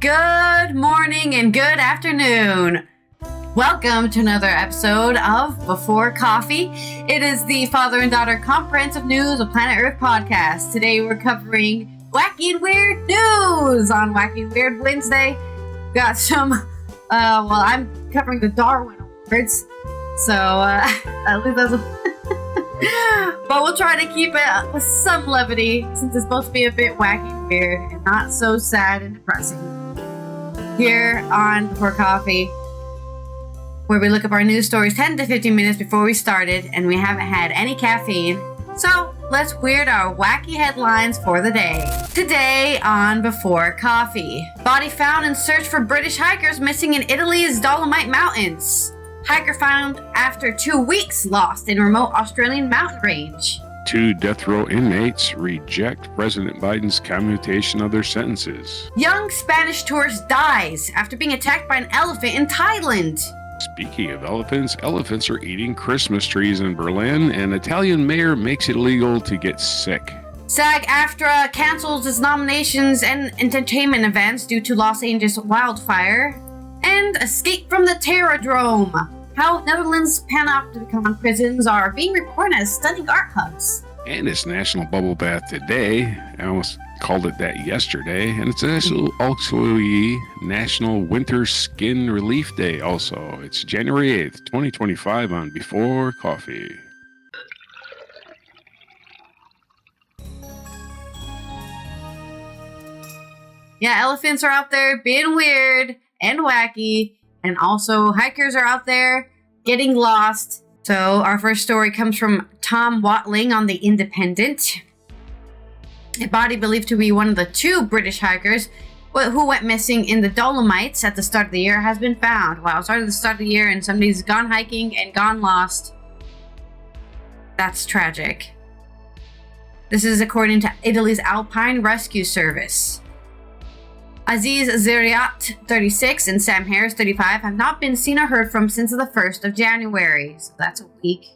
Good morning and good afternoon. Welcome to another episode of Before Coffee. It is the father and daughter comprehensive news of Planet Earth podcast. Today we're covering wacky and weird news on Wacky and Weird Wednesday. Got some, I'm covering the Darwin Awards, so at least that's but we'll try to keep it with some levity since it's supposed to be a bit wacky and weird and not so sad and depressing. Here on Before Coffee, where we look up our news stories 10 to 15 minutes before we started and we haven't had any caffeine. So let's weird our wacky headlines for the day. Today on Before Coffee. Body found in search for British hikers missing in Italy's Dolomite Mountains. Hiker found after 2 weeks lost in remote Australian mountain range. 2 death row inmates reject President Biden's commutation of their sentences. Young Spanish tourist dies after being attacked by an elephant in Thailand. Speaking of elephants are eating Christmas trees in Berlin, and Italian mayor makes it illegal to get sick. Sag-Aftra cancels its nominations and entertainment events due to Los Angeles wildfire. And escape from the Terrordrome. How Netherlands' panopticon prisons are being reborn as stunning art hubs. And it's National Bubble Bath Day. I almost called it that yesterday. And it's also National Winter Skin Relief Day also. It's January 8th, 2025 on Before Coffee. Yeah, elephants are out there being weird and wacky. And also, hikers are out there getting lost. So, our first story comes from Tom Watling on The Independent. A body believed to be one of the 2 British hikers who went missing in the Dolomites at the start of the year has been found. Wow, started the start of the year and somebody's gone hiking and gone lost. That's tragic. This is according to Italy's Alpine Rescue Service. Aziz Zariat, 36, and Sam Harris, 35, have not been seen or heard from since the 1st of January. So that's a week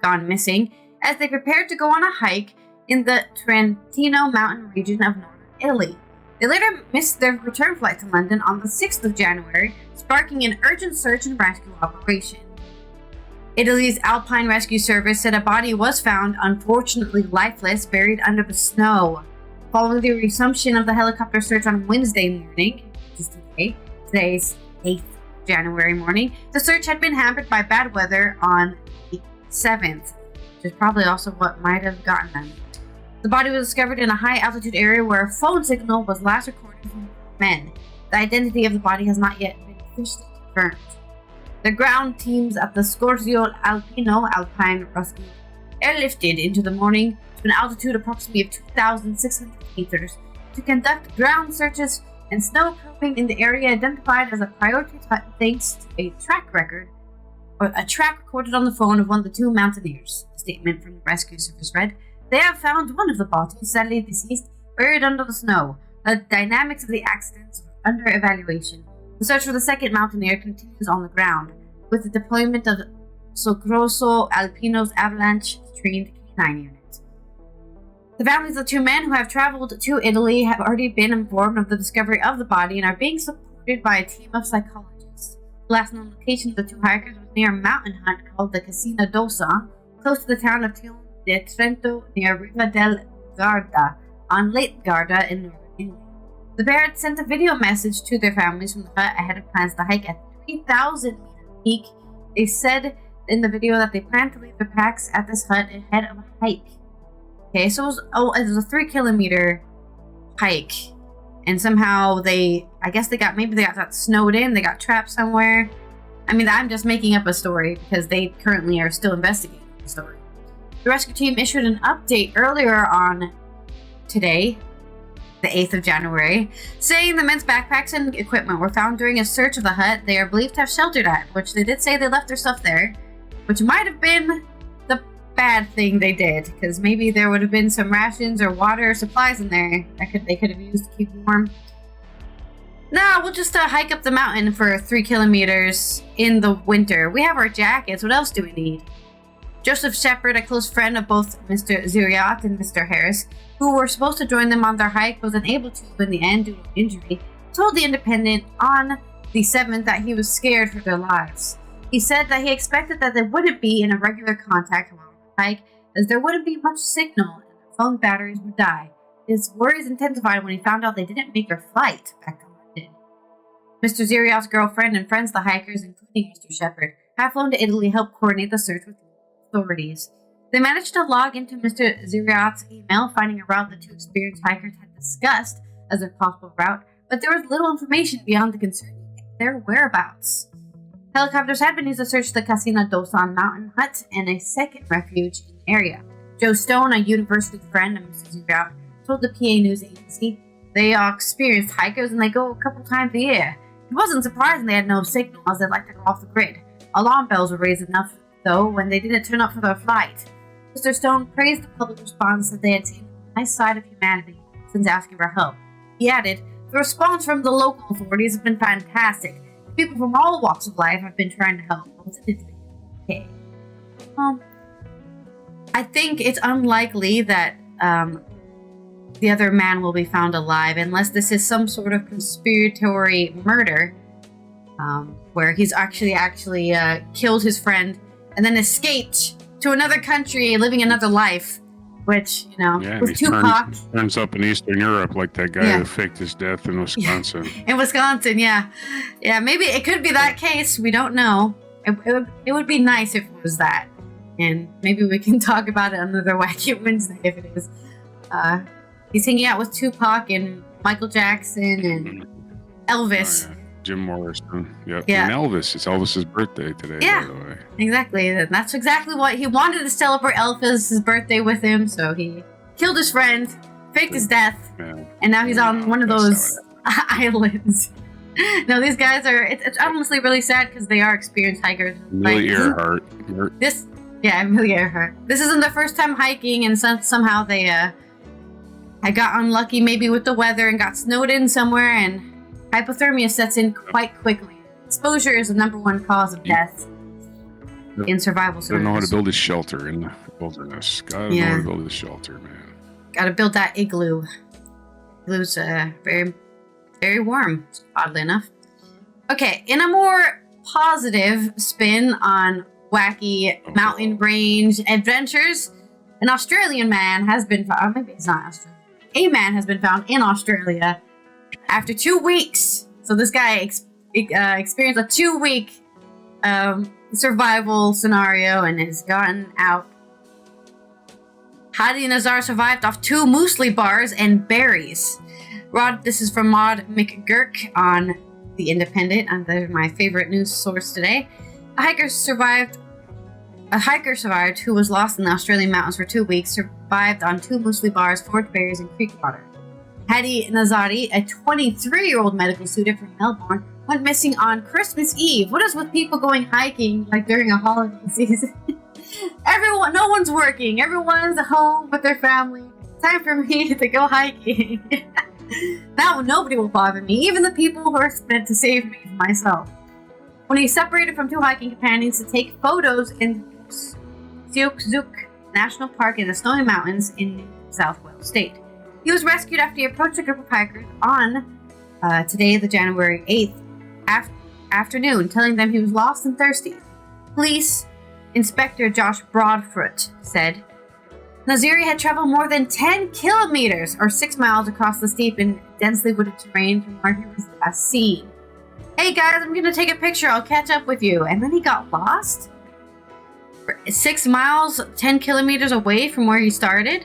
gone missing, as they prepared to go on a hike in the Trentino mountain region of northern Italy. They later missed their return flight to London on the 6th of January, sparking an urgent search and rescue operation. Italy's Alpine Rescue Service said a body was found, unfortunately lifeless, buried under the snow. Following the resumption of the helicopter search on Wednesday morning, which is today's 8th January morning, the search had been hampered by bad weather on the 7th, which is probably also what might have gotten them. The body was discovered in a high-altitude area where a phone signal was last recorded from men. The identity of the body has not yet been officially confirmed. The ground teams at the Scorzio Alpino Alpine Rescue airlifted into the morning to an altitude approximately of 2,600 meters to conduct ground searches and snow probing in the area identified as a priority thanks to a track recorded on the phone of one of the 2 mountaineers. A statement from the rescue service read, "They have found one of the bodies, sadly deceased, buried under the snow. The dynamics of the accidents are under evaluation. The search for the second mountaineer continues on the ground, with the deployment of Soccorso Alpino's avalanche-trained K9 unit." The families of 2 men who have traveled to Italy have already been informed of the discovery of the body and are being supported by a team of psychologists. The last known location of the 2 hikers was near a mountain hut called the Casina d'Ossa, close to the town of Tion de Trento near Riva del Garda, on Lake Garda in northern Italy. The pair had sent a video message to their families from the hut ahead of plans to hike at 3,000-meter peak. They said in the video that they planned to leave their packs at this hut ahead of a hike. Okay, so it was a 3-kilometer hike, and somehow they got snowed in, they got trapped somewhere. I mean, I'm just making up a story because they currently are still investigating the story. The rescue team issued an update earlier on today, the 8th of January, saying the men's backpacks and equipment were found during a search of the hut they are believed to have sheltered at, which they did say they left their stuff there, which might have been the bad thing they did, because maybe there would have been some rations or water or supplies in there that they could have used to keep warm. No, we'll just hike up the mountain for 3 kilometers in the winter. We have our jackets. What else do we need? Joseph Shepard, a close friend of both Mr. Zuriat and Mr. Harris, who were supposed to join them on their hike, was unable to in the end due to injury. told The Independent on the 7th that he was scared for their lives. He said that he expected that they wouldn't be in a regular contact while on the hike, as there wouldn't be much signal and their phone batteries would die. His worries intensified when he found out they didn't make their flight back to London. Mr. Zeriot's girlfriend and friends, the hikers, including Mr. Shepard, have flown to Italy to help coordinate the search with authorities. They managed to log into Mr. Zeriot's email, finding a route the two experienced hikers had discussed as a possible route, but there was little information beyond the concerning their whereabouts. Helicopters had been used to search the Casina Dosan mountain hut and a second refuge in the area. Joe Stone, a university friend of Mr. Zeriot, told the PA news agency they are experienced hikers and they go a couple times a year. It wasn't surprising they had no signal as they like to go off the grid. Alarm bells were raised enough, though, when they didn't turn up for their flight. Mr. Stone praised the public response that they had seen the nice side of humanity since asking for help. He added, the response from the local authorities has been fantastic. People from all walks of life have been trying to help. Okay. I think it's unlikely that the other man will be found alive unless this is some sort of conspiratory murder where he's actually killed his friend and then escaped to another country, living another life. Which, with Tupac. Turns up in Eastern Europe like that guy who faked his death in Wisconsin. In Wisconsin, yeah. Yeah, maybe it could be that case. We don't know. It would be nice if it was that. And maybe we can talk about it on another Wacky Wednesday if it is. He's hanging out with Tupac and Michael Jackson and Elvis. Oh, yeah. Jim Morrison. Yep. Yeah. And Elvis. It's Elvis's birthday today, by the way. Exactly. That's exactly what he wanted to celebrate Elvis's birthday with him, so he killed his friend, faked his death, and now he's on one of those islands. No, these guys are, it's honestly really sad because they are experienced hikers. Amelia Earhart. Amelia Earhart. This isn't their first time hiking, and somehow they had got unlucky maybe with the weather and got snowed in somewhere, and hypothermia sets in quite quickly. Exposure is the number one cause of death in survival scenarios. Gotta know how to build a shelter in the wilderness. Gotta know how to build a shelter, man. Gotta build that igloo. Igloo's very, very warm, oddly enough. Okay, in a more positive spin on wacky mountain range adventures, an Australian man has been found. Maybe it's not Australian. A man has been found in Australia after 2 weeks. So this guy experienced a 2-week survival scenario and has gotten out. Hadi Nazar survived off 2 muesli bars and berries. This is from Maud McGurk on The Independent, and they're my favorite news source today. A hiker survived who was lost in the Australian mountains for 2 weeks, survived on 2 muesli bars, 4 berries, and creek water. Hadi Nazari, a 23-year-old medical student from Melbourne, went missing on Christmas Eve. What is with people going hiking like during a holiday season? No one's working. Everyone's home with their family. Time for me to go hiking. Now nobody will bother me, even the people who are meant to save me from myself. When he separated from 2 hiking companions to take photos in Siukzuk National Park in the Snowy Mountains in New South Wales state. He was rescued after he approached a group of hikers on today, the January 8th afternoon, telling them he was lost and thirsty. Police Inspector Josh Broadfoot said Naziri had traveled more than 10 kilometers or 6 miles across the steep and densely wooded terrain from where he was last seen. Hey guys, I'm going to take a picture. I'll catch up with you. And then he got lost? 6 miles, 10 kilometers away from where he started?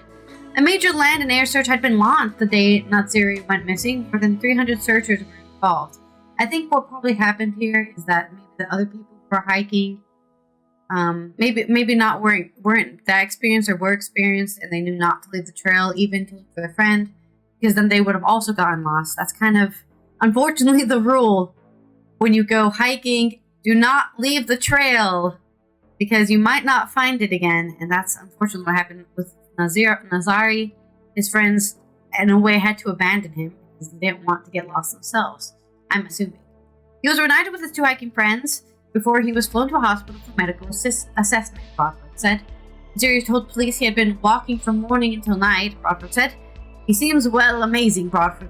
A major land and air search had been launched the day Naziri went missing. More than 300 searchers were involved. I think what probably happened here is that maybe the other people who were hiking maybe not weren't that experienced or were experienced, and they knew not to leave the trail even to look for their friend, because then they would have also gotten lost. That's kind of, unfortunately, the rule. When you go hiking, do not leave the trail, because you might not find it again, and that's unfortunately what happened with Nazari. His friends, in a way, had to abandon him because they didn't want to get lost themselves, I'm assuming. He was reunited with his 2 hiking friends before he was flown to a hospital for medical assessment, Broadfoot said. Naziri told police he had been walking from morning until night, Broadfoot said. He seems well, amazing, Broadfoot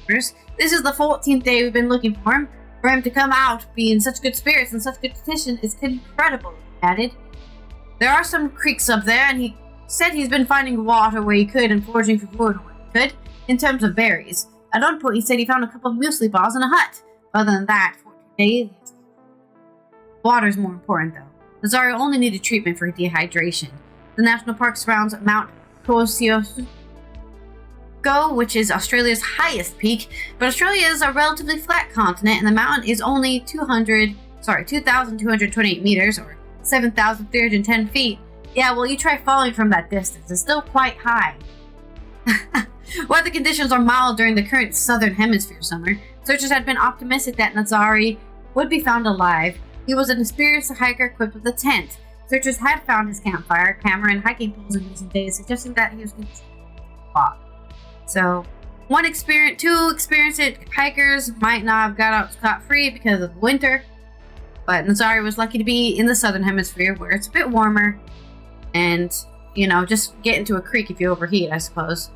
This is the 14th day we've been looking for him. For him to come out, be in such good spirits and such good condition is incredible," he added. "There are some creeks up there, and he said he's been finding water where he could and foraging for food where he could, in terms of berries. At one point, he said he found a couple of muesli balls in a hut. Other than that, 14 days. Water's more important, though. Nazari only needed treatment for dehydration. The national park surrounds Mount Kosciuszko, which is Australia's highest peak, but Australia is a relatively flat continent, and the mountain is only 2,228 meters, or 7,310 feet. Yeah, well, you try falling from that distance. It's still quite high. Weather conditions are mild during the current southern hemisphere summer. Searchers had been optimistic that Nazari would be found alive. He was an experienced hiker equipped with a tent. Searchers had found his campfire, camera, and hiking poles in recent days, suggesting that he was going to walk. So, two experienced hikers might not have got out scot-free because of winter, but Nazari was lucky to be in the southern hemisphere where it's a bit warmer, and, just get into a creek if you overheat, I suppose.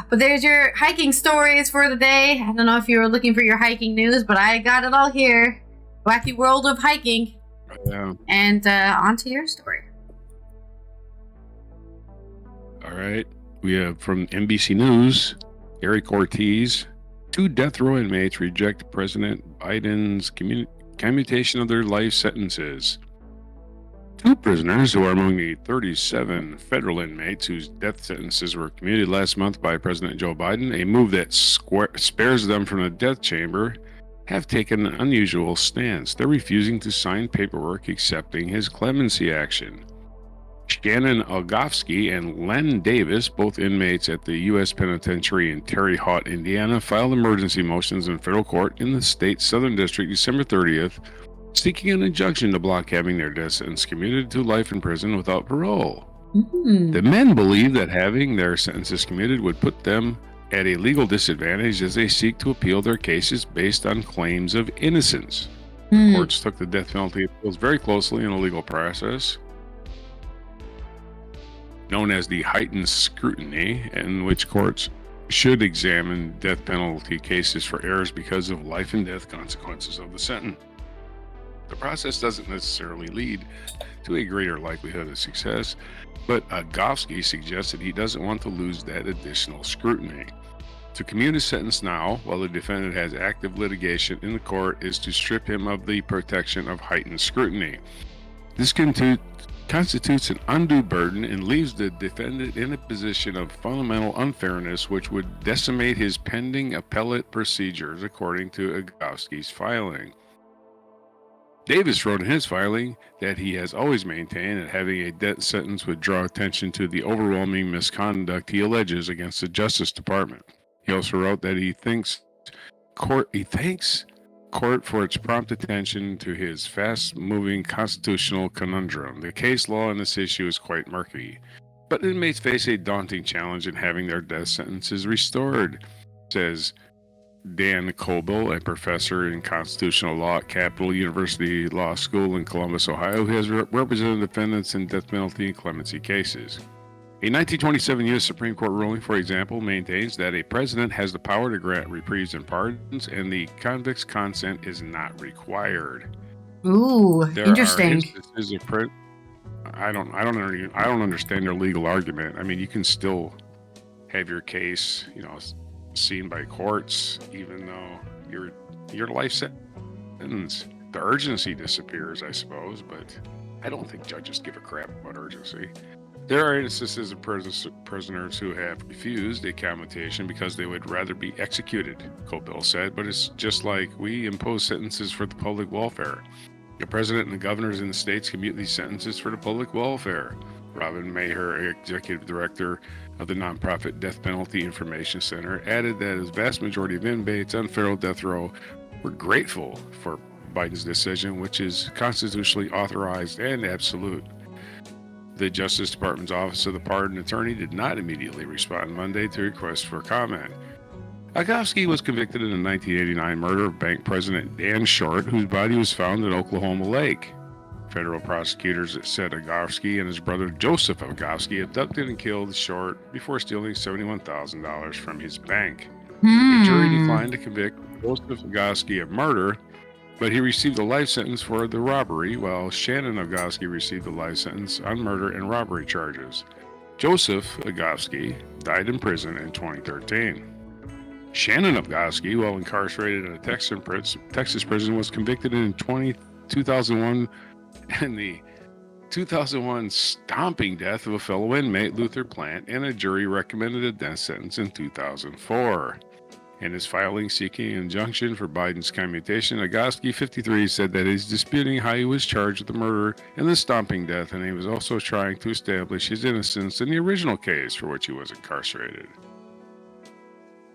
But there's your hiking stories for the day. I don't know if you were looking for your hiking news, but I got it all here. Wacky world of hiking. Yeah. And on to your story. All right. We have from NBC News, Eric Ortiz. 2 death row inmates reject President Biden's commutation of their life sentences. 2 prisoners who are among the 37 federal inmates whose death sentences were commuted last month by President Joe Biden, a move that spares them from the death chamber, have taken an unusual stance. They're refusing to sign paperwork accepting his clemency action. Shannon Ogofsky and Len Davis, both inmates at the U.S. Penitentiary in Terre Haute, Indiana, filed emergency motions in federal court in the state's Southern District December 30th, seeking an injunction to block having their death sentence commuted to life in prison without parole. The men believe that having their sentences commuted would put them at a legal disadvantage as they seek to appeal their cases based on claims of innocence. Courts took the death penalty appeals very closely in a legal process known as the heightened scrutiny, in which courts should examine death penalty cases for errors because of life and death consequences of the sentence. The process doesn't necessarily lead to a greater likelihood of success, but Ogofsky suggests that he doesn't want to lose that additional scrutiny. To commute a sentence now, while the defendant has active litigation in the court, is to strip him of the protection of heightened scrutiny. This constitutes an undue burden and leaves the defendant in a position of fundamental unfairness, which would decimate his pending appellate procedures, according to Ogofsky's filing. Davis wrote in his filing that he has always maintained that having a death sentence would draw attention to the overwhelming misconduct he alleges against the Justice Department. He also wrote that he thanks court for its prompt attention to his fast-moving constitutional conundrum. The case law on this issue is quite murky, but inmates face a daunting challenge in having their death sentences restored, says Dan Coble, a professor in constitutional law at Capital University Law School in Columbus, Ohio, who has represented defendants in death penalty and clemency cases. A 1927 U.S. Supreme Court ruling, for example, maintains that a president has the power to grant reprieves and pardons, and the convict's consent is not required. Ooh, interesting. I don't understand their legal argument. I mean, you can still have your case, seen by courts, even though your life sentence. The urgency disappears, I suppose, but I don't think judges give a crap about urgency. There are instances of prisoners who have refused a commutation because they would rather be executed, Cobill said, but it's just like we impose sentences for the public welfare. The president and the governors in the states commute these sentences for the public welfare. Robin Maher, executive director of the nonprofit Death Penalty Information Center, added that the vast majority of inmates on federal death row were grateful for Biden's decision, which is constitutionally authorized and absolute. The Justice Department's Office of the Pardon Attorney did not immediately respond Monday to requests for comment. Ogofsky was convicted in the 1989 murder of bank president Dan Short, whose body was found at Oklahoma Lake. Federal prosecutors said Ogofsky and his brother Joseph Ogofsky abducted and killed Short before stealing $71,000 from his bank. A jury declined to convict Joseph Agosky of murder, but he received a life sentence for the robbery, while Shannon Agosky received a life sentence on murder and robbery charges. Joseph Agosky died in prison in 2013. Shannon Agosky, while incarcerated in a Texas prison, was convicted in 2001 in the 2001 stomping death of a fellow inmate, Luther Plant, and a jury recommended a death sentence in 2004. In his filing seeking an injunction for Biden's commutation, Agosky, 53, said that he's disputing how he was charged with the murder and the stomping death, and he was also trying to establish his innocence in the original case for which he was incarcerated.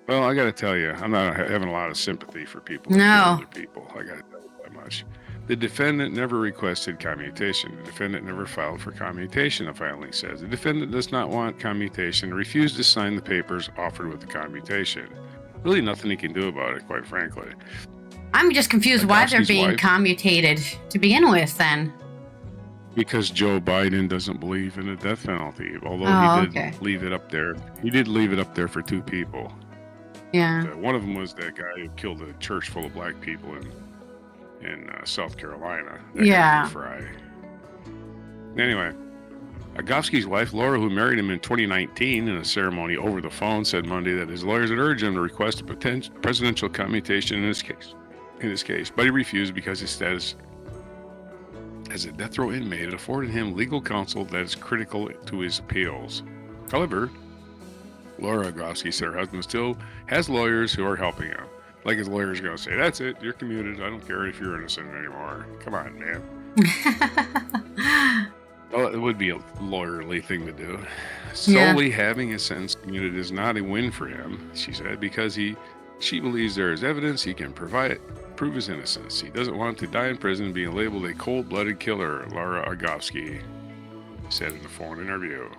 Well, I got to tell you, I'm not having a lot of sympathy for people. No. Other people. I got to tell you that much. The defendant never requested commutation. The defendant never filed for commutation, the filing says. The defendant does not want commutation and refused to sign the papers offered with the commutation. Really nothing he can do about it, quite frankly. I'm just confused why they're being wife, commutated to begin with, then. Because Joe Biden doesn't believe in the death penalty, although he did leave it up there. He did leave it up there for two people. Yeah. One of them was that guy who killed a church full of black people in South Carolina. Yeah. Fry. Anyway, Agosky's wife, Laura, who married him in 2019 in a ceremony over the phone, said Monday that his lawyers had urged him to request a presidential commutation in his case, but he refused because his status as a death row inmate had afforded him legal counsel that is critical to his appeals. However, Laura Agosky said her husband still has lawyers who are helping him. Like his lawyer's going to say, "That's it, you're commuted. I don't care if you're innocent anymore. Come on, man." Well, it would be a lawyerly thing to do. Solely having his sentence commuted is not a win for him, she said, because she believes there is evidence he can prove his innocence. He doesn't want to die in prison being labeled a cold-blooded killer, Laura Agosky said in a phone interview.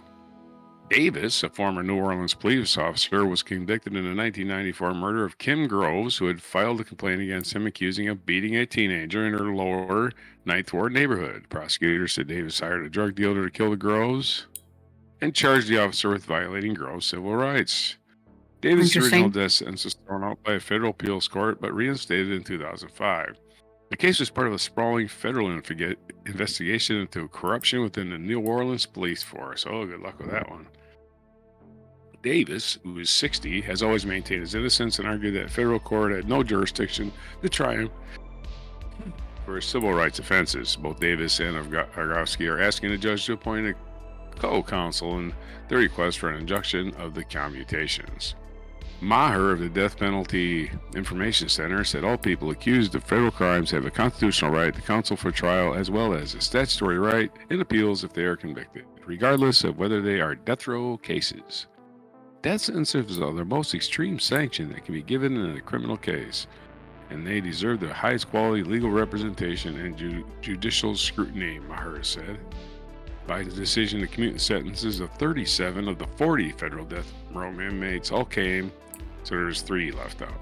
Davis, a former New Orleans police officer, was convicted in the 1994 murder of Kim Groves, who had filed a complaint against him accusing of beating a teenager in her lower Ninth Ward neighborhood. Prosecutors said Davis hired a drug dealer to kill the Groves and charged the officer with violating Groves' civil rights. Davis' original death sentence was thrown out by a federal appeals court, but reinstated in 2005. The case was part of a sprawling federal investigation into corruption within the New Orleans police force. Oh, good luck with that one. Davis, who is 60, has always maintained his innocence and argued that federal court had no jurisdiction to try him for his civil rights offenses. Both Davis and Agosky are asking the judge to appoint a co-counsel in their request for an injunction of the commutations. Maher of the Death Penalty Information Center said all people accused of federal crimes have a constitutional right to counsel for trial as well as a statutory right in appeals if they are convicted, regardless of whether they are death row cases. Death sentences are the most extreme sanction that can be given in a criminal case, and they deserve the highest quality legal representation and judicial scrutiny, Maher said. Biden's decision to commute the sentences of 37 of the 40 federal death row inmates all came, so there's 3 left out.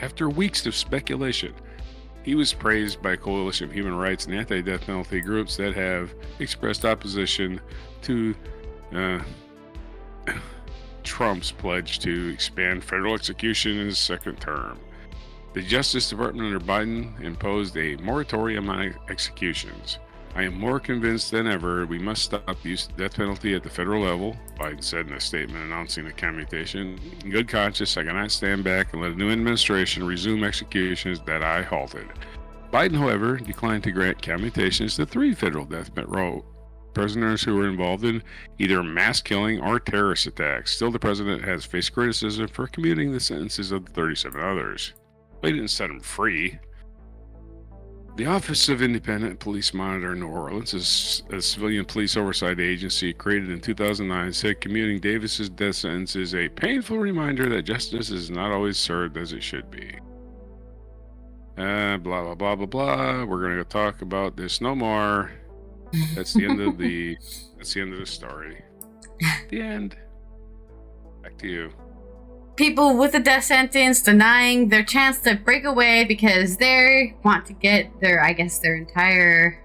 After weeks of speculation, he was praised by a coalition of human rights and anti-death penalty groups that have expressed opposition to Trump's pledge to expand federal execution in his second term. The Justice Department under Biden imposed a moratorium on executions. "I am more convinced than ever we must stop the use of the death penalty at the federal level," Biden said in a statement announcing the commutation. "In good conscience, I cannot stand back and let a new administration resume executions that I halted." Biden, however, declined to grant commutations to 3 federal death row prisoners who were involved in either mass killing or terrorist attacks. Still, the president has faced criticism for commuting the sentences of the 37 others. But he didn't set them free. The Office of Independent Police Monitor in New Orleans, a civilian police oversight agency created in 2009, said commuting Davis's death sentence is a painful reminder that justice is not always served as it should be. Blah, blah, blah, blah, blah. We're going to talk about this no more. That's the end of the story. The end. Back to you. People with a death sentence denying their chance to break away because they want to get their entire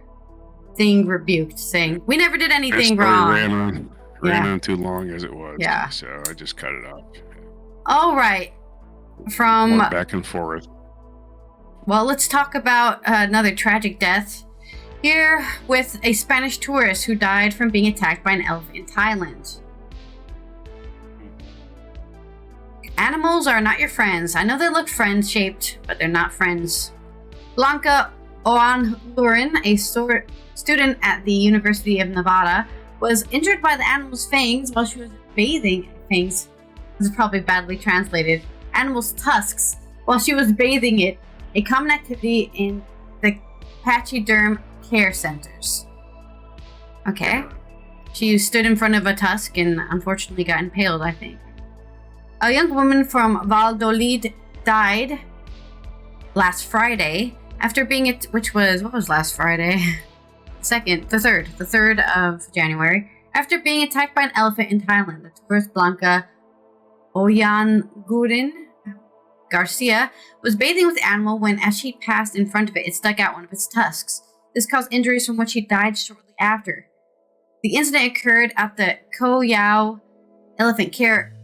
thing rebuked, saying, "We never did anything wrong." Ran on too long as it was. Yeah. So I just cut it off. All right. From More back and forth. Well, let's talk about another tragic death here with a Spanish tourist who died from being attacked by an elephant in Thailand. Animals are not your friends. I know they look friend-shaped, but they're not friends. Blanca Oanlurin, a student at the University of Nevada, was injured by the animal's fangs while she was bathing. Fangs, this is probably badly translated. Animal's tusks while she was bathing it, a common activity in the pachyderm care centers. Okay. She stood in front of a tusk and unfortunately got impaled, I think. A young woman from Valladolid died last Friday after being what was last Friday? The 3rd of January, after being attacked by an elephant in Thailand. The tourist Blanca Oyangurin Garcia was bathing with the animal when, as she passed in front of it, it stuck out one of its tusks. This caused injuries from which she died shortly after. The incident occurred at the Ko Yao Elephant Care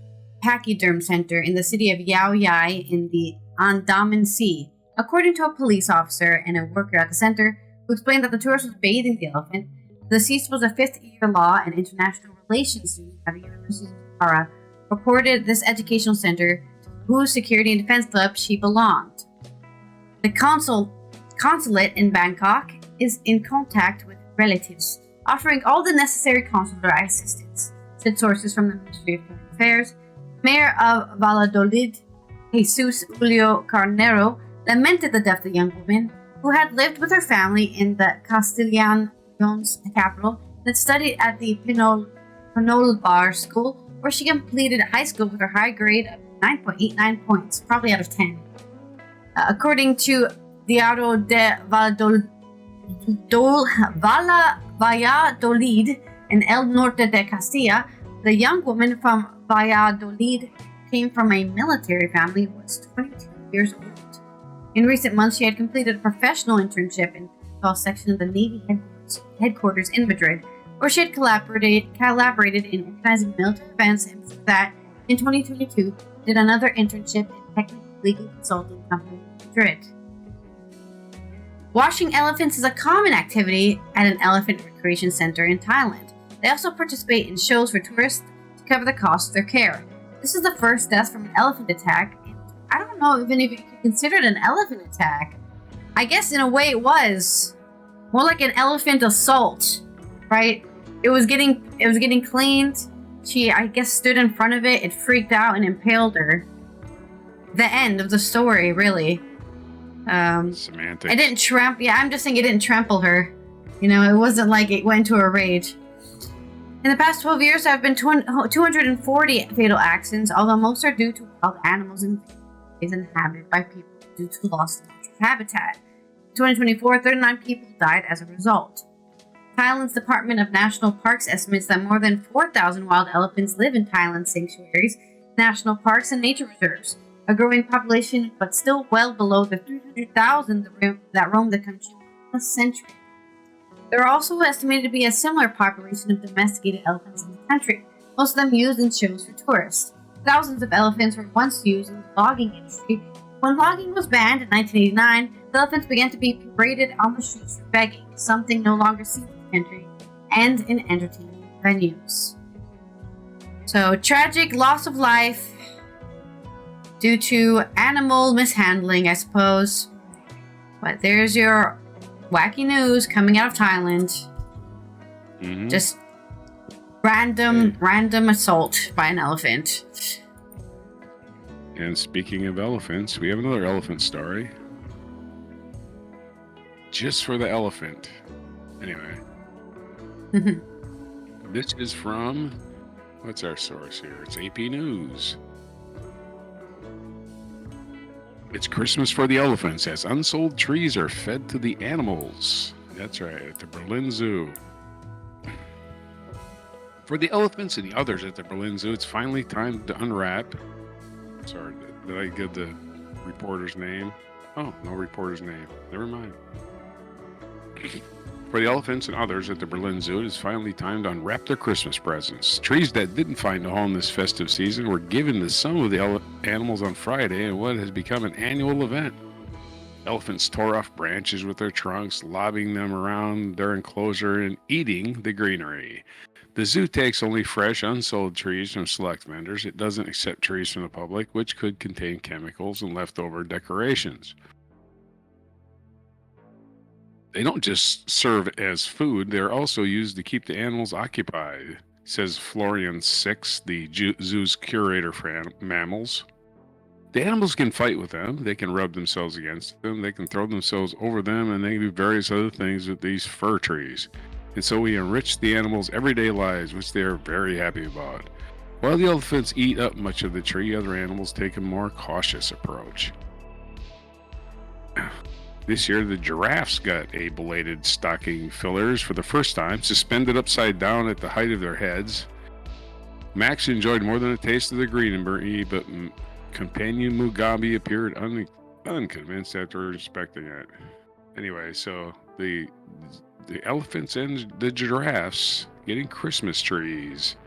Pachyderm Center in the city of Yao Yai in the Andaman Sea, according to a police officer and a worker at the center who explained that the tourist was bathing the elephant. The deceased was a fifth-year law and international relations student at the University of Para, reported this educational center to whose security and defense club she belonged. The consulate in Bangkok is in contact with relatives, offering all the necessary consular assistance, said sources from the Ministry of Foreign Affairs. Mayor of Valladolid, Jesus Julio Carnero, lamented the death of the young woman, who had lived with her family in the Castilian Leon's capital and had studied at the Pinolbar School, where she completed high school with her high grade of 9.89 points, probably out of 10. According to Diario de Valladolid and El Norte de Castilla, the young woman from Valladolid came from a military family and was 22 years old. In recent months, she had completed a professional internship in the Patrol section of the Navy headquarters in Madrid, where she had collaborated in organizing military events, and before that, in 2022, did another internship in technical legal consulting company in Madrid. Washing elephants is a common activity at an elephant recreation center in Thailand. They also participate in shows for tourists to cover the cost of their care. This is the first death from an elephant attack. I don't know even if you could consider it an elephant attack. I guess in a way it was more like an elephant assault, right? It was getting cleaned. She, I guess, stood in front of it. It freaked out and impaled her. The end of the story, really. Semantics. It didn't I'm just saying it didn't trample her. You know, it wasn't like it went into a rage. In the past 12 years, there have been 240 fatal accidents, although most are due to wild animals and inhabited by people due to loss of natural habitat. In 2024, 39 people died as a result. Thailand's Department of National Parks estimates that more than 4,000 wild elephants live in Thailand's sanctuaries, national parks, and nature reserves, a growing population but still well below the 300,000 that roam the country in a century. There are also estimated to be a similar population of domesticated elephants in the country, most of them used in shows for tourists. Thousands of elephants were once used in the logging industry. When logging was banned in 1989, the elephants began to be paraded on the streets for begging, something no longer seen in the country, and in entertainment venues. So, tragic loss of life due to animal mishandling, I suppose. But there's your wacky news coming out of Thailand. Mm-hmm. Just random assault by an elephant. And speaking of elephants, we have another elephant story. Just for the elephant. Anyway. This is from, what's our source here? It's AP News. It's Christmas for the elephants as unsold trees are fed to the animals. That's right, at the Berlin Zoo. For the elephants and the others at the Berlin Zoo, it's finally time to unwrap. Sorry, did I get the reporter's name? Oh, no reporter's name. Never mind. For the elephants and others at the Berlin Zoo, it is finally time to unwrap their Christmas presents. Trees that didn't find a home this festive season were given to some of the animals on Friday in what has become an annual event. Elephants tore off branches with their trunks, lobbing them around their enclosure and eating the greenery. The zoo takes only fresh, unsold trees from select vendors. It doesn't accept trees from the public, which could contain chemicals and leftover decorations. They don't just serve as food, they're also used to keep the animals occupied, says Florian Six, the zoo's curator for mammals. The animals can fight with them, they can rub themselves against them, they can throw themselves over them, and they can do various other things with these fir trees. And so we enrich the animals' everyday lives, which they are very happy about. While the elephants eat up much of the tree, other animals take a more cautious approach. This year, the giraffes got a belated stocking fillers for the first time, suspended upside down at the height of their heads. Max enjoyed more than a taste of the greenery, but companion Mugabe appeared unconvinced after inspecting it. Anyway, so the elephants and the giraffes getting Christmas trees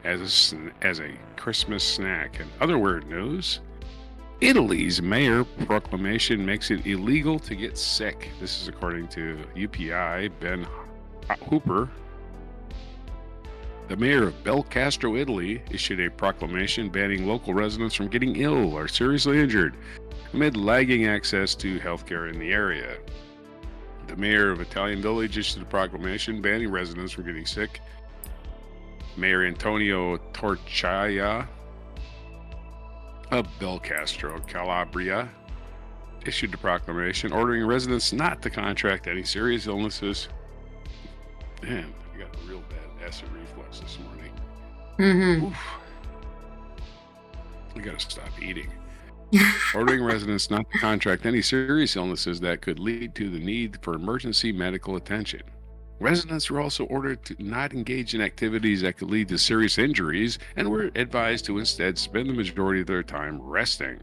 as a Christmas snack. And other weird news, Italy's mayor proclamation makes it illegal to get sick. This is according to UPI Ben Hooper. The mayor of Belcastro, Italy, issued a proclamation banning local residents from getting ill or seriously injured amid lagging access to healthcare in the area. The mayor of Italian Village issued a proclamation banning residents from getting sick. Mayor Antonio Torchia of Belcastro, Calabria, issued a proclamation ordering residents not to contract any serious illnesses. Man, I got a real bad acid reflux this morning. Oof. I gotta stop eating. Ordering residents not to contract any serious illnesses that could lead to the need for emergency medical attention. Residents were also ordered to not engage in activities that could lead to serious injuries and were advised to instead spend the majority of their time resting.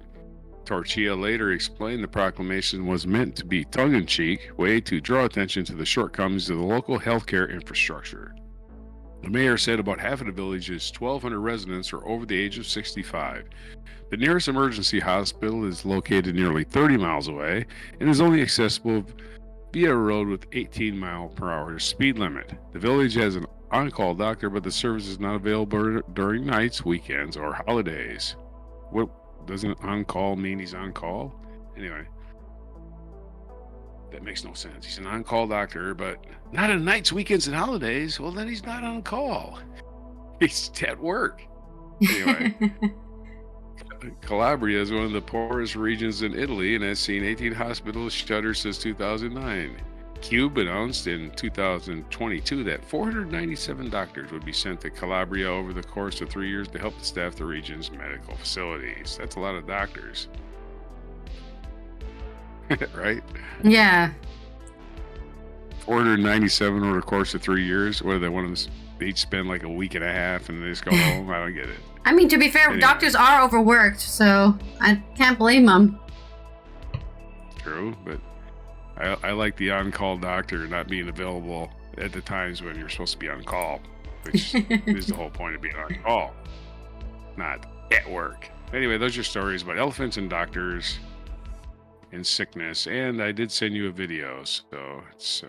Torchia later explained the proclamation was meant to be tongue-in-cheek way to draw attention to the shortcomings of the local healthcare infrastructure. The mayor said about half of the village's 1,200 residents are over the age of 65. The nearest emergency hospital is located nearly 30 miles away and is only accessible via a road with 18-mile-per-hour speed limit. The village has an on-call doctor, but the service is not available during nights, weekends, or holidays. What doesn't on-call mean he's on call? Anyway, that makes no sense. He's an on-call doctor, but not on nights, weekends, and holidays. Well, then he's not on call. He's at work. Anyway. Calabria is one of the poorest regions in Italy and has seen 18 hospitals shutter since 2009. Cube announced in 2022 that 497 doctors would be sent to Calabria over the course of 3 years to help staff the region's medical facilities. That's a lot of doctors. Right? Yeah. 497 over the course of 3 years. What do they want to each spend like a week and a half and they just go home? I don't get it. I mean, to be fair, Anyway. Doctors are overworked, so I can't blame them. True, but I like the on-call doctor not being available at the times when you're supposed to be on call, which is the whole point of being on call, not at work. Anyway, those are stories about elephants and doctors and sickness, and I did send you a video, so it's...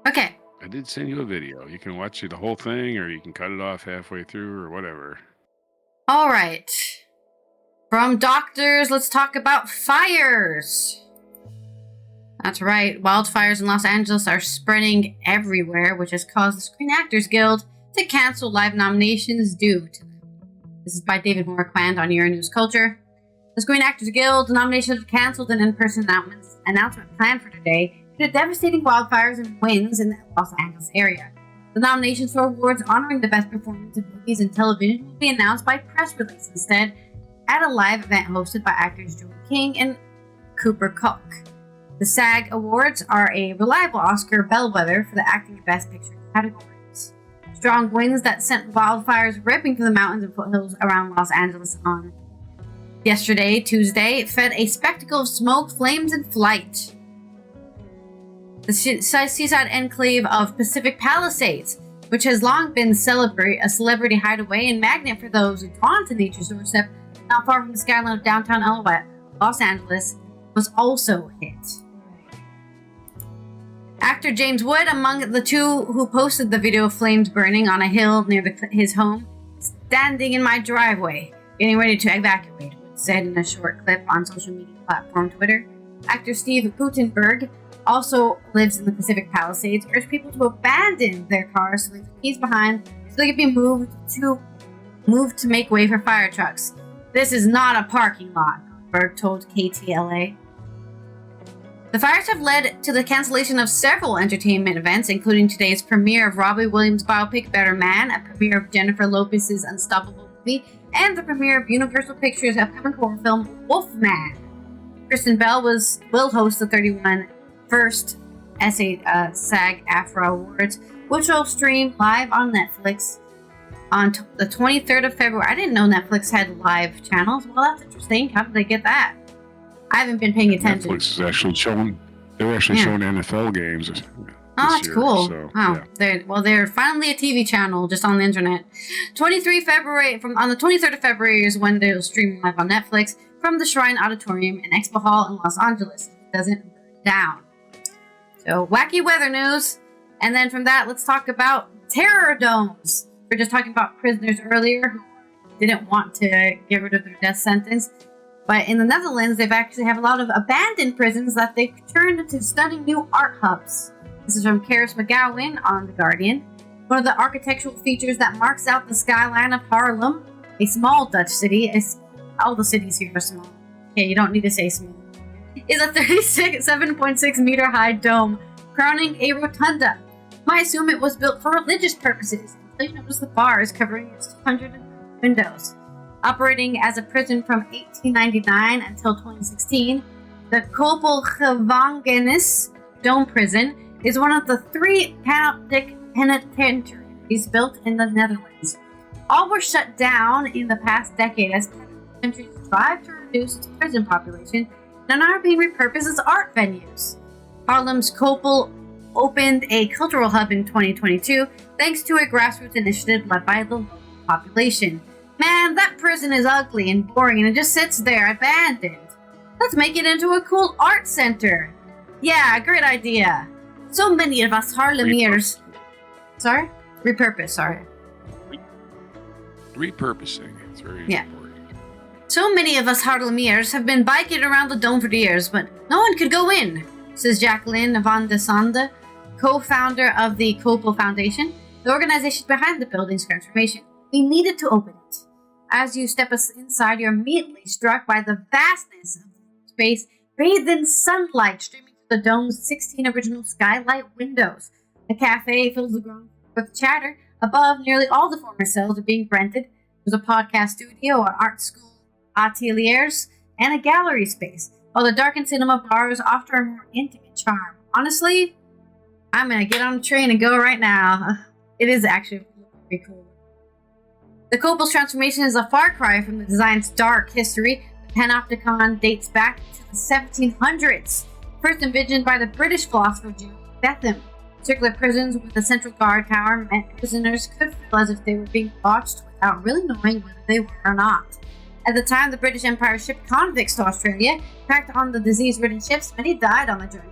Okay. I did send you a video. You can watch the whole thing, or you can cut it off halfway through, or whatever. All right. From doctors, let's talk about fires. That's right. Wildfires in Los Angeles are spreading everywhere, which has caused the Screen Actors Guild to cancel live nominations due to them. This is by David Marquand on Your News Culture. The Screen Actors Guild nominations have canceled an in-person announcement planned for today due to devastating wildfires and winds in the Los Angeles area. The nominations for awards honoring the best performance in movies and television will be announced by press release instead at a live event hosted by actors Julie King and Cooper Cook. The SAG Awards are a reliable Oscar bellwether for the acting and best picture categories. Strong winds that sent wildfires ripping through the mountains and foothills around Los Angeles on yesterday, Tuesday, fed a spectacle of smoke, flames, and flight. the seaside enclave of Pacific Palisades, which has long been a celebrity hideaway and magnet for those who are drawn to nature's doorstep, not far from the skyline of downtown Los Angeles, was also hit. Actor James Wood, among the two who posted the video of flames burning on a hill near his home, standing in my driveway, getting ready to evacuate, Wood said in a short clip on social media platform Twitter. Actor Steve Guttenberg also lives in the Pacific Palisades, urged people to abandon their cars to leave the keys behind so they could be moved to make way for fire trucks. This is not a parking lot, Berg told KTLA. The fires have led to the cancellation of several entertainment events, including today's premiere of Robbie Williams' biopic Better Man, a premiere of Jennifer Lopez's Unstoppable movie, and the premiere of Universal Pictures' upcoming horror film Wolfman. Kristen Bell will host the 31 first Sag-Aftra Awards, which will stream live on Netflix on the 23rd of February. I didn't know Netflix had live channels. Well, that's interesting. How did they get that? I haven't been paying attention. Netflix is actually showing. They're actually showing NFL games. Oh, that's cool. So, oh, yeah. They're finally a TV channel just on the internet. On the 23rd of February is when they'll stream live on Netflix from the Shrine Auditorium and Expo Hall in Los Angeles. It doesn't burn down. So, wacky weather news. And then from that, let's talk about terror domes. We were just talking about prisoners earlier who didn't want to get rid of their death sentence. But in the Netherlands, they've actually have a lot of abandoned prisons that they've turned into stunning new art hubs. This is from Karis McGowan on The Guardian. One of the architectural features that marks out the skyline of Haarlem, a small Dutch city. All the cities here are small. Okay, you don't need to say small. Is a 7.6 meter high dome crowning a rotunda. Might assume it was built for religious purposes. Until you notice the bars covering its 200 windows. Operating as a prison from 1899 until 2016, the Koppelgevangenis Dome Prison is one of the 3 panoptic penitentiaries built in the Netherlands. All were shut down in the past decade as countries strive to reduce its prison population and are being repurposed as art venues. Haarlem's Koppel opened a cultural hub in 2022 thanks to a grassroots initiative led by the local population. Man, that prison is ugly and boring and it just sits there abandoned. Let's make it into a cool art center. Yeah, great idea. So many of us Haarlemiers... Sorry? Repurpose. Repurposing. It's very important. So many of us Haarlemiers have been biking around the dome for years, but no one could go in, says Jacqueline van de Sande, co-founder of the Koppel Foundation, the organization behind the building's transformation. We needed to open it. As you step inside, you're immediately struck by the vastness of the space, bathed in sunlight streaming through the dome's 16 original skylight windows. A cafe fills the ground with chatter. Above, nearly all the former cells are being rented. There's a podcast studio, an art school, ateliers, and a gallery space, while the darkened cinema bars offer a more intimate charm. Honestly, I'm going to get on the train and go right now. It is actually very cool. The Koppel's transformation is a far cry from the design's dark history. The panopticon dates back to the 1700s, first envisioned by the British philosopher John Betham. Circular prisons with a central guard tower meant prisoners could feel as if they were being watched without really knowing whether they were or not. At the time, the British Empire shipped convicts to Australia. Packed on the disease-ridden ships, many died on the journey.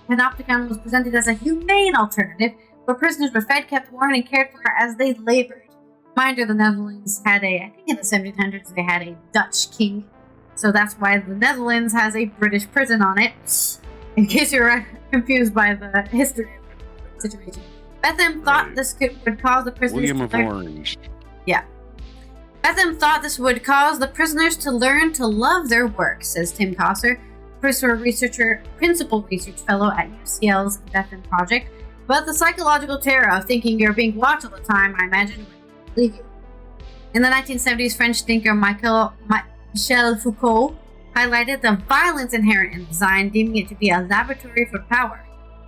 The panopticon was presented as a humane alternative, where prisoners were fed, kept warm, and cared for as they labored. Reminder, the Netherlands had I think in the 1700s, they had a Dutch king. So that's why the Netherlands has a British prison on it. In case you're confused by the history of the situation. Betham thought this would cause the prisoners William of Orange. Yeah. Betham thought this would cause the prisoners to learn to love their work, says Tim Kosser, principal research fellow at UCL's Betham Project. But the psychological terror of thinking you're being watched all the time, I imagine, would leave you. In the 1970s, French thinker Michel Foucault highlighted the violence inherent in design, deeming it to be a laboratory for power.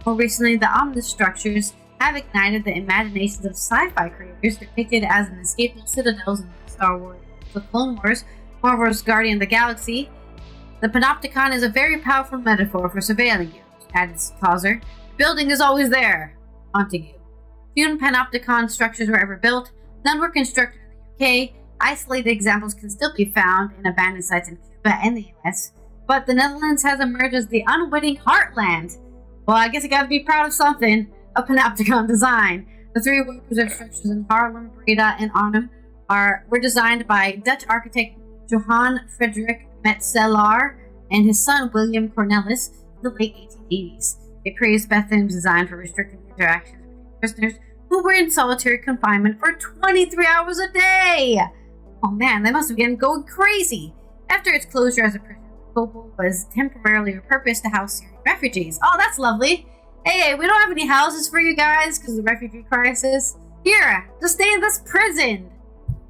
More recently, the ominous structures have ignited the imaginations of sci-fi creators, depicted as inescapable citadels in Star Wars, The Clone Wars, Marvel's Guardian of the Galaxy. The panopticon is a very powerful metaphor for surveilling you, added Causer. building is always there, haunting you. Few panopticon structures were ever built. None were constructed in the UK. Isolated examples can still be found in abandoned sites in Cuba and the US. But the Netherlands has emerged as the unwitting heartland. Well, I guess I gotta be proud of something. A panopticon design. The three well-preserved structures in Haarlem, Breda, and Arnhem were designed by Dutch architect Johann Frederik Metzeler and his son William Cornelis in the late 1880s. They praised Betham's design for restricting interactions between prisoners who were in solitary confinement for 23 hours a day. Oh man, they must have been going crazy. After its closure as a prison, Kobo was temporarily repurposed to house Syrian refugees. Oh, that's lovely. Hey, we don't have any houses for you guys because of the refugee crisis. Here, just stay in this prison.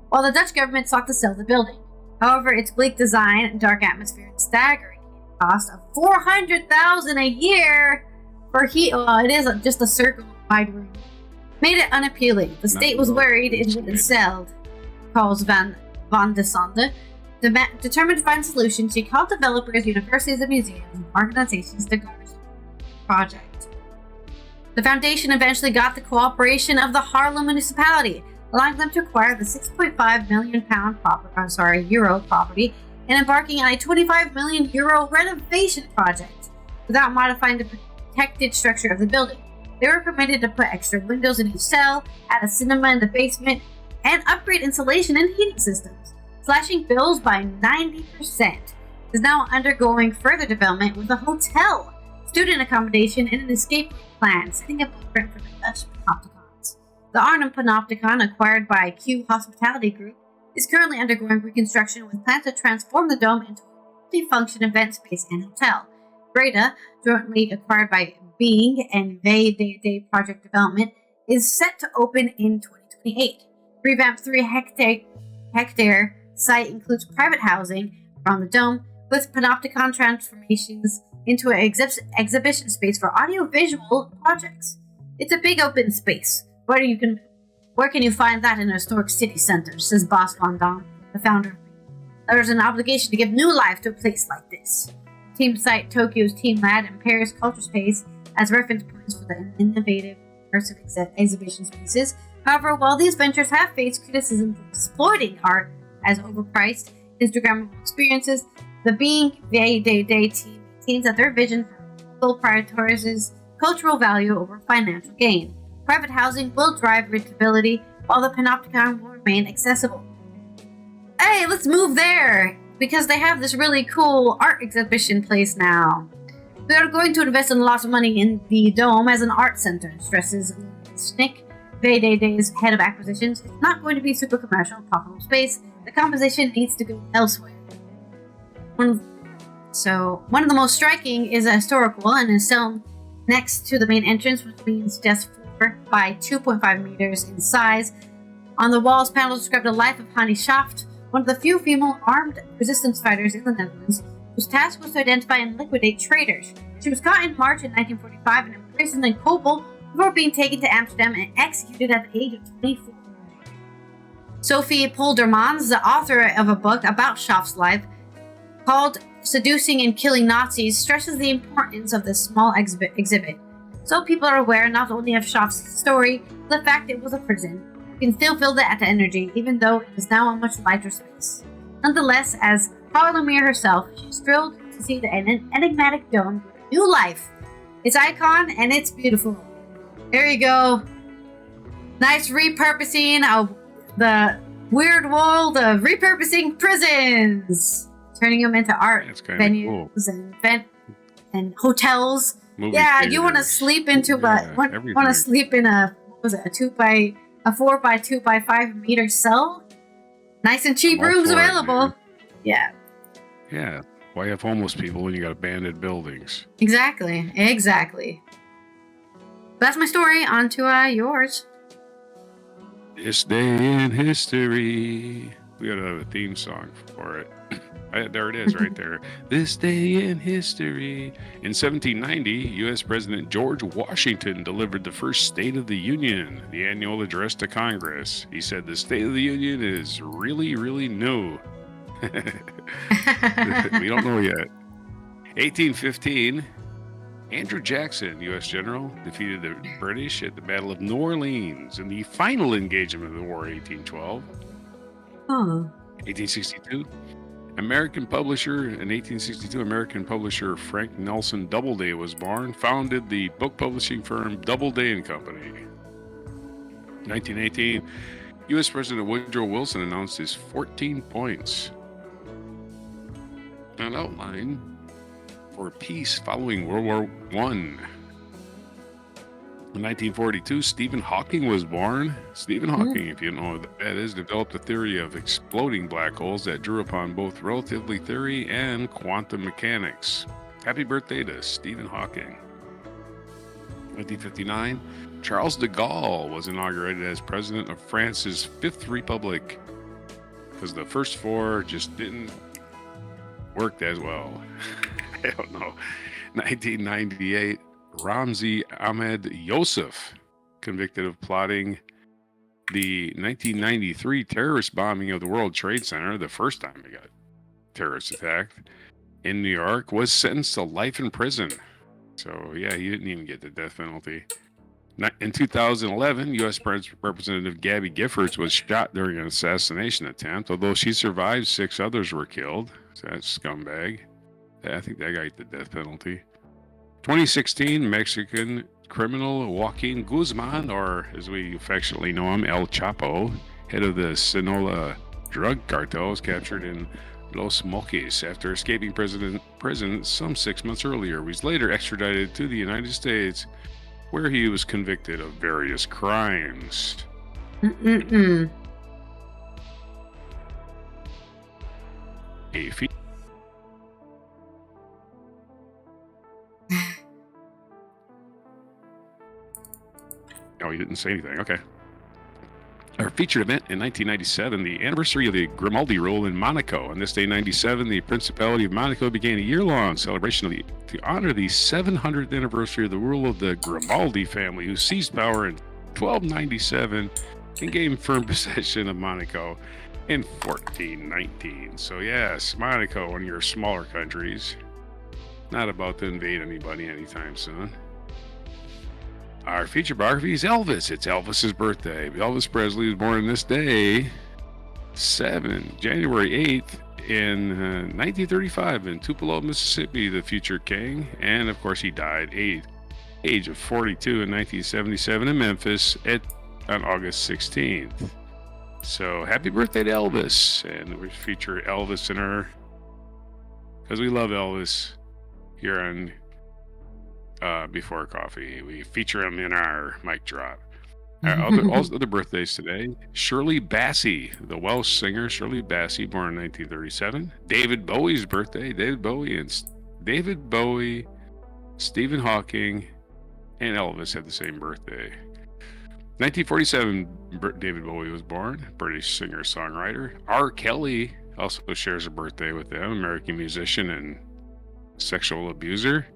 While the Dutch government sought to sell the building. However, its bleak design, dark atmosphere, and staggering cost of $400,000 a year for it is just a circle wide room, made it unappealing. The state was worried it wouldn't sell. Calls van de Sonde. Determined to find solutions, she called developers, universities, and museums and organizations to garner the project. The foundation eventually got the cooperation of the Haarlem municipality, allowing them to acquire the €6.5 million euro property and embarking on a €25 million renovation project without modifying the protected structure of the building. They were permitted to put extra windows in each cell, add a cinema in the basement, and upgrade insulation and heating systems, slashing bills by 90%. Is now undergoing further development with a hotel, student accommodation, and an escape room plan, setting a blueprint for the Dutch panopticons. The Arnhem Panopticon, acquired by Q Hospitality Group, is currently undergoing reconstruction with plans to transform the dome into a multifunction event space and hotel. Breda, jointly acquired by Bing and VDD Project Development, is set to open in 2028. Revamped 3-hectare site includes private housing around the dome, with panopticon transformations into an exhibition space for audiovisual projects. It's a big open space. Where can you find that in a historic city center, says Bas van Dam, the founder of Bing. There's an obligation to give new life to a place like this. Team cite Tokyo's Team Lad and Paris Culture Space as reference points for the innovative immersive exhibition spaces. However, while these ventures have faced criticism for exploiting art as overpriced, Instagrammable experiences, the Being VDD team maintains that their vision for prioritizes cultural value over financial gain. Private housing will drive reachability, while the panopticon will remain accessible. Hey, let's move there! Because they have this really cool art exhibition place now. We are going to invest a lot of money in the dome as an art center, stresses Snick, VDD's head of acquisitions. It's not going to be super commercial, profitable space. The composition needs to go elsewhere. One of the most striking is a historical and is still next to the main entrance, which means just 4 by 2.5 meters in size. On the walls, panels describe the life of Hanni Schaft, one of the few female armed resistance fighters in the Netherlands, whose task was to identify and liquidate traitors. She was caught in March in 1945 and imprisoned in Koppel before being taken to Amsterdam and executed at the age of 24. Sophie Poldermans, the author of a book about Schaft's life called Seducing and Killing Nazis, stresses the importance of this small exhibit. So people are aware not only of Schaft's story, but the fact it was a prison. You can still feel that energy, even though it is now a much lighter space. Nonetheless, as Parlemere herself, she's thrilled to see the enigmatic dome with new life. It's icon and it's beautiful. There you go. Nice repurposing of the weird world of repurposing prisons, turning them into art venues cool. and hotels. Movie theaters. You want to sleep into want to sleep in a 4 by 2 by 5 meter cell? Nice and cheap rooms available. Yeah. Why have homeless people when you got abandoned buildings? Exactly. That's my story. On to yours. This day in history. We gotta have a theme song for it. There it is right there. This day in history. In 1790, U.S. President George Washington delivered the first State of the Union, the annual address to Congress. He said the State of the Union is really, really new. We don't know yet. 1815, Andrew Jackson, U.S. general, defeated the British at the Battle of New Orleans in the final engagement of the war, 1812. Huh. 1862, American publisher, in 1862, American publisher Frank Nelson Doubleday was born, founded the book publishing firm Doubleday and Company. 1918, U.S. President Woodrow Wilson announced his 14 points, an outline for peace following World War I. In 1942, Stephen Hawking was born. Stephen Hawking, if you don't know what that is, developed a theory of exploding black holes that drew upon both relativity theory and quantum mechanics. Happy birthday to Stephen Hawking. 1959, Charles de Gaulle was inaugurated as president of France's Fifth Republic because the first four just didn't work as well. I don't know. 1998, Ramzi Ahmed Youssef, convicted of plotting the 1993 terrorist bombing of the World Trade Center, the first time it got terrorist attacked in New York, was sentenced to life in prison. So, yeah, he didn't even get the death penalty. In 2011, U.S. Representative Gabby Giffords was shot during an assassination attempt. Although she survived, 6 others were killed. So that scumbag. I think that guy got the death penalty. 2016, Mexican criminal Joaquin Guzman, or as we affectionately know him, El Chapo, head of the Sinaloa drug cartel, was captured in Los Mochis after escaping prison some 6 months earlier. He was later extradited to the United States, where he was convicted of various crimes. A feat. Oh, you didn't say anything. Okay. Our featured event in 1997, the anniversary of the Grimaldi rule in Monaco. On this day, 97, the Principality of Monaco began a year-long celebration to honor the 700th anniversary of the rule of the Grimaldi family, who seized power in 1297 and gained firm possession of Monaco in 1419. So yes, Monaco, one of your smaller countries, not about to invade anybody anytime soon. Our feature biography is Elvis. It's Elvis's birthday. Elvis Presley was born this day, January 8th, in 1935 in Tupelo, Mississippi, the future king. And of course, he died age of 42 in 1977 in Memphis on August 16th. So happy birthday to Elvis. And we feature Elvis in our, because we love Elvis here on Before Coffee. We feature him in our mic drop. All other birthdays today: Shirley Bassey, the Welsh singer Shirley Bassey, born in 1937. David Bowie's birthday. David Bowie, Stephen Hawking, and Elvis had the same birthday. 1947, David Bowie was born. British singer-songwriter. R. Kelly also shares a birthday with them. American musician and sexual abuser.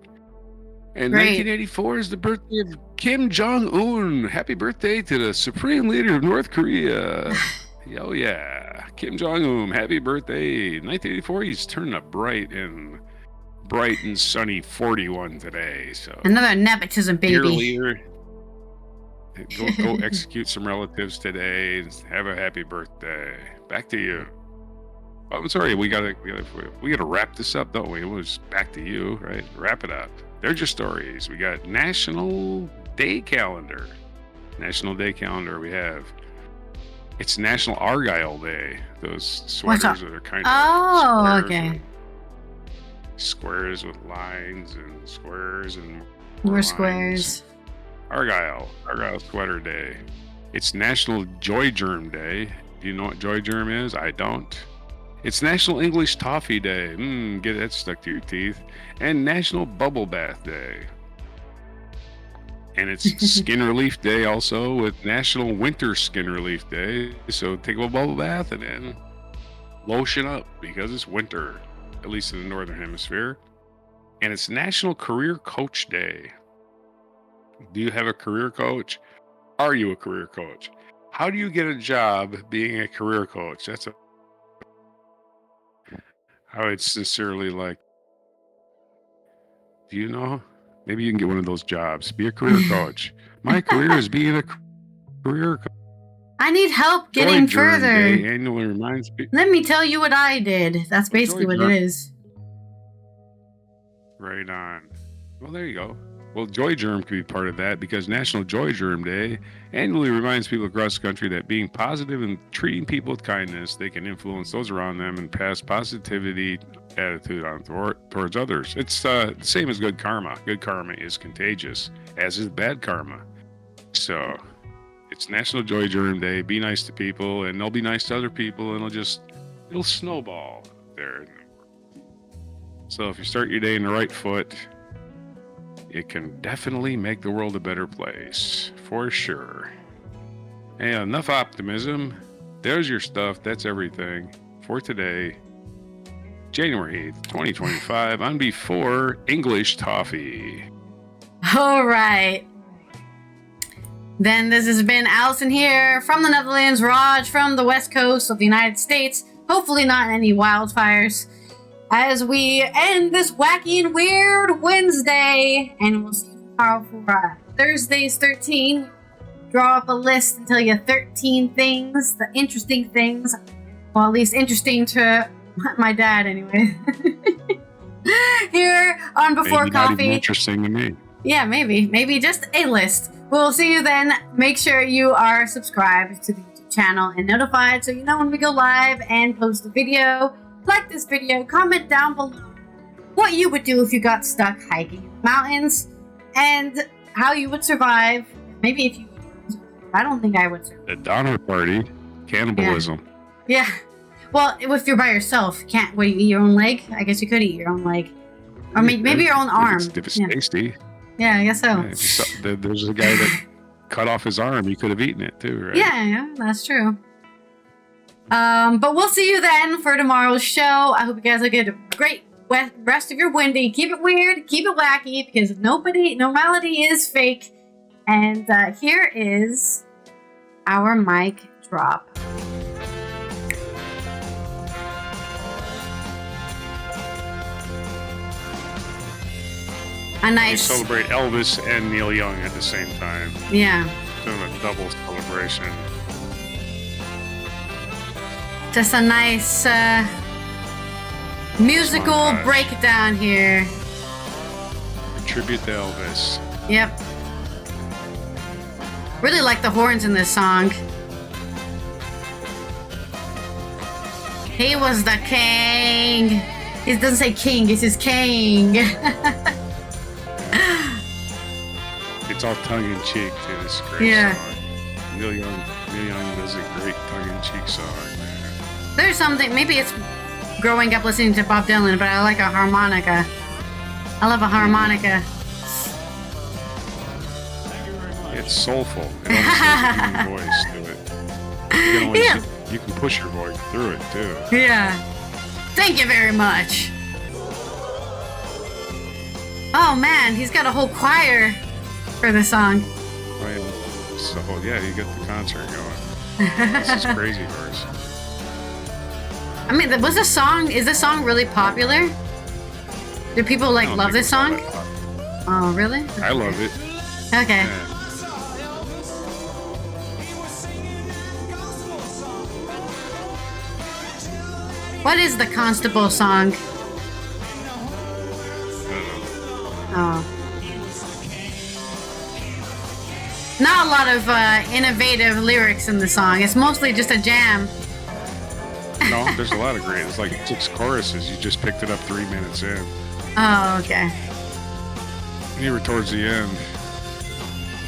And 1984 is the birthday of Kim Jong-un. Happy birthday to the Supreme Leader of North Korea. Oh, yeah. Kim Jong-un, happy birthday. 1984, he's turned a bright and sunny 41 today. So another nepotism baby. Dear leader, go execute some relatives today. Have a happy birthday. Back to you. Oh, I'm sorry, we gotta wrap this up, don't we? It was back to you, right? Wrap it up. They're just stories. We got National Day Calendar. We have. It's National Argyle Day. Those sweaters that are kind of okay. Squares with lines and squares and more squares. Argyle Sweater Day. It's National Joy Germ Day. Do you know what Joy Germ is? I don't. It's National English Toffee Day. Get that stuck to your teeth. And National Bubble Bath Day. And it's Skin Relief Day also, with National Winter Skin Relief Day. So take a bubble bath and then lotion up because it's winter, at least in the Northern Hemisphere. And it's National Career Coach Day. Do you have a career coach? Are you a career coach? How do you get a job being a career coach? I would sincerely like. Do you know? Maybe you can get one of those jobs. Be a career coach. My career is being a career coach. I need help getting further. Day annually reminds people. Let me tell you what I did. That's basically what it is. Right on. Well, there you go. Well, Joy Germ could be part of that because National Joy Germ Day annually reminds people across the country that being positive and treating people with kindness, they can influence those around them and pass positivity attitude on towards others. It's the same as good karma. Good karma is contagious, as is bad karma. So it's National Joy Germ Day. Be nice to people, and they'll be nice to other people, and it'll snowball there. So if you start your day in the right foot, it can definitely make the world a better place, for sure. And enough optimism. There's your stuff. That's everything for today, January 8th, 2025, on Before English Toffee. All right. Then this has been Allison here from the Netherlands, Raj from the west coast of the United States. Hopefully not any wildfires. As we end this wacky and weird Wednesday, and we'll see you tomorrow for Thursday's 13. Draw up a list and tell you 13 things, the interesting things. Well, at least interesting to my dad, anyway. Here on Before Maybe Coffee. Not even interesting to me. Yeah, maybe just a list. We'll see you then. Make sure you are subscribed to the YouTube channel and notified so you know when we go live and post a video. Like this video, comment down below what you would do if you got stuck hiking in the mountains and how you would survive. Maybe if you would. I don't think I would survive. The Donner Party, cannibalism. Yeah. Well, if you're by yourself, can't you eat your own leg? I guess you could eat your own leg. Or maybe your own arm. If it's tasty. Yeah, I guess so. Yeah, there's a guy that cut off his arm. He could have eaten it too, right? Yeah, that's true. But we'll see you then for tomorrow's show. I hope you guys have a great rest of your Wendy. Keep it weird, keep it wacky, because normality is fake. And here is our mic drop. A nice. We celebrate Elvis and Neil Young at the same time. Yeah. Doing a double celebration. Just a nice musical breakdown here. A tribute to Elvis. Yep. Really like the horns in this song. He was the king. It doesn't say king, it says king. It's all tongue-in-cheek too. This great song. Neil Young does a great tongue-in-cheek song, man. There's something, maybe it's growing up listening to Bob Dylan, but I like a harmonica. I love a harmonica. It's soulful. It almost has a human voice to it. You can push your voice through it too. Yeah. Thank you very much. Oh man, he's got a whole choir for the song. So yeah, you get the concert going. This is crazy verse. I mean, is this song really popular? Do people love this song? Oh, really? I love it. Okay. Yeah. What is the Constable song? Oh. Not a lot of innovative lyrics in the song. It's mostly just a jam. No, there's a lot of great. It's like 6 choruses. You just picked it up 3 minutes in. Oh, okay. And you were towards the end.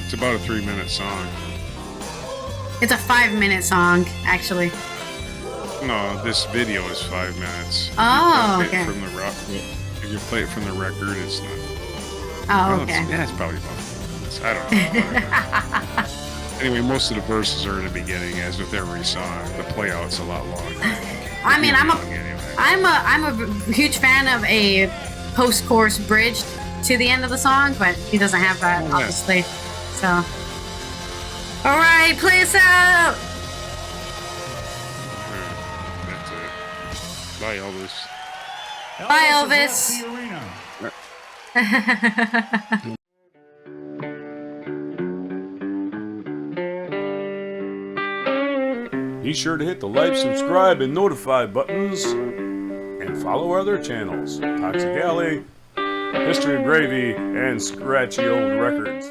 It's about a 3-minute song. It's a 5-minute song, actually. No, this video is 5 minutes. Oh, okay. If you play it from the record, it's not. Oh, okay. It's probably about 5 minutes. I don't know. Anyway, most of the verses are in the beginning, as with every song. The playout's a lot longer. I mean, I'm a huge fan of a post-chorus bridge to the end of the song, but he doesn't have that, obviously. So, all right, play us out. That's it. Bye, Elvis. Bye, Elvis. Be sure to hit the like, subscribe, and notify buttons, and follow our other channels, Toxic Alley, History of Gravy, and Scratchy Old Records.